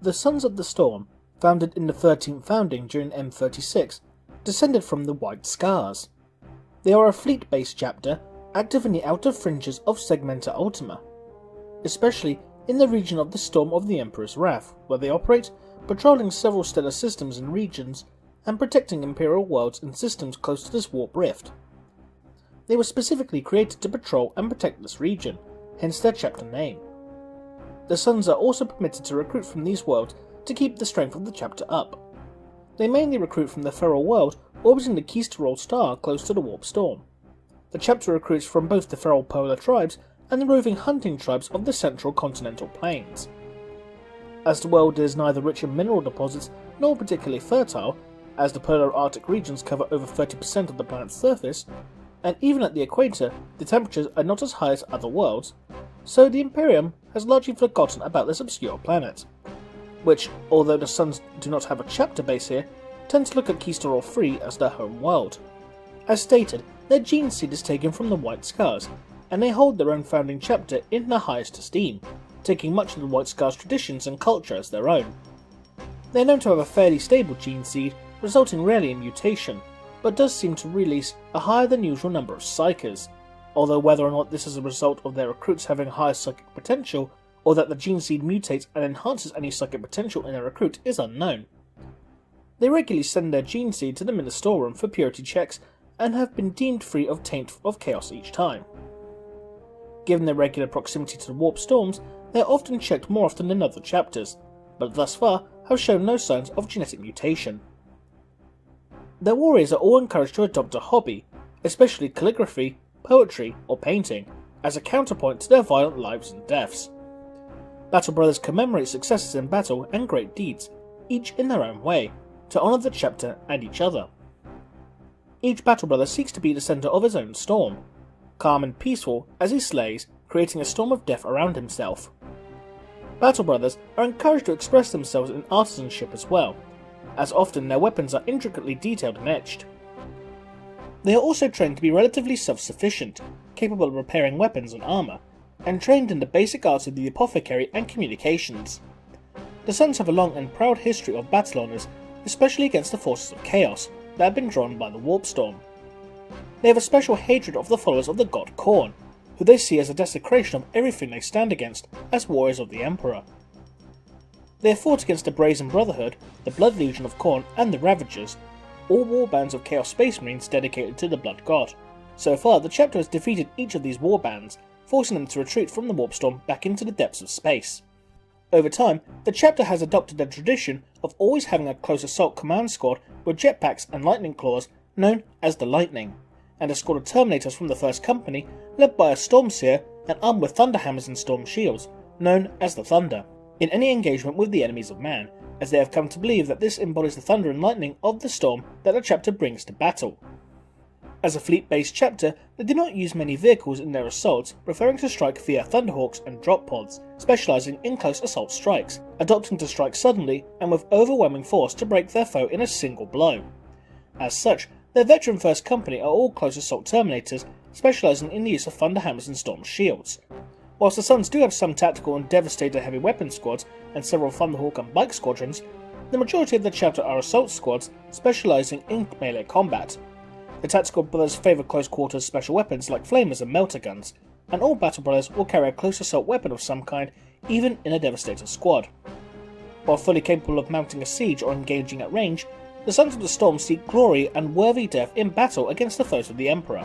The Sons of the Storm, founded in the 13th founding during M36, descended from the White Scars. They are a fleet-based chapter, active in the outer fringes of Segmenta Ultima, especially in the region of the Storm of the Emperor's Wrath, where they operate, patrolling several stellar systems and regions, and protecting Imperial worlds and systems close to this warp rift. They were specifically created to patrol and protect this region, hence their chapter name. The Sons are also permitted to recruit from these worlds to keep the strength of the chapter up. They mainly recruit from the Feral world orbiting the Kestrel star close to the Warp Storm. The chapter recruits from both the Feral polar tribes and the roving hunting tribes of the central continental plains. As the world is neither rich in mineral deposits nor particularly fertile, as the polar Arctic regions cover over 30% of the planet's surface, and even at the equator the temperatures are not as high as other worlds, so the Imperium has largely forgotten about this obscure planet, which, although the Sons do not have a chapter base here, tend to look at Kestrel 3 as their home world. As stated, their gene seed is taken from the White Scars, and they hold their own founding chapter in the highest esteem, taking much of the White Scars' traditions and culture as their own. They are known to have a fairly stable gene seed, resulting rarely in mutation, but does seem to release a higher than usual number of psykers, although whether or not this is a result of their recruits having higher psychic potential, or that the gene seed mutates and enhances any psychic potential in a recruit is unknown. They regularly send their gene seed to the Ministorum for purity checks, and have been deemed free of taint of chaos each time. Given their regular proximity to the warp storms, they are often checked more often than other chapters, but thus far have shown no signs of genetic mutation. Their warriors are all encouraged to adopt a hobby, especially calligraphy, poetry, or painting, as a counterpoint to their violent lives and deaths. Battle Brothers commemorate successes in battle and great deeds, each in their own way, to honour the chapter and each other. Each Battle Brother seeks to be the centre of his own storm, calm and peaceful as he slays, creating a storm of death around himself. Battle Brothers are encouraged to express themselves in artisanship as well, as often their weapons are intricately detailed and etched. They are also trained to be relatively self-sufficient, capable of repairing weapons and armour, and trained in the basic arts of the apothecary and communications. The Sons have a long and proud history of battle honours, especially against the forces of chaos that have been drawn by the Warp Storm. They have a special hatred of the followers of the god Khorne, who they see as a desecration of everything they stand against as warriors of the Emperor. They have fought against the Brazen Brotherhood, the Blood Legion of Khorne, and the Ravagers, all warbands of Chaos Space Marines dedicated to the Blood God. So far, the chapter has defeated each of these warbands, forcing them to retreat from the Warp Storm back into the depths of space. Over time, the chapter has adopted a tradition of always having a close assault command squad with jetpacks and lightning claws known as the Lightning, and a squad of Terminators from the First Company led by a Stormseer and armed with Thunderhammers and Storm Shields, known as the Thunder, in any engagement with the enemies of man, as they have come to believe that this embodies the thunder and lightning of the storm that the chapter brings to battle. As a fleet-based chapter, they do not use many vehicles in their assaults, preferring to strike via Thunderhawks and drop pods, specialising in close assault strikes, adopting to strike suddenly and with overwhelming force to break their foe in a single blow. As such, their veteran First Company are all close assault Terminators, specialising in the use of Thunderhammers and Storm Shields. Whilst the Sons do have some tactical and Devastator heavy weapon squads and several Thunderhawk and Bike squadrons, the majority of the chapter are assault squads specialising in melee combat. The Tactical Brothers favour close quarters special weapons like flamers and melter guns, and all Battle Brothers will carry a close assault weapon of some kind, even in a Devastator squad. While fully capable of mounting a siege or engaging at range, the Sons of the Storm seek glory and worthy death in battle against the foes of the Emperor,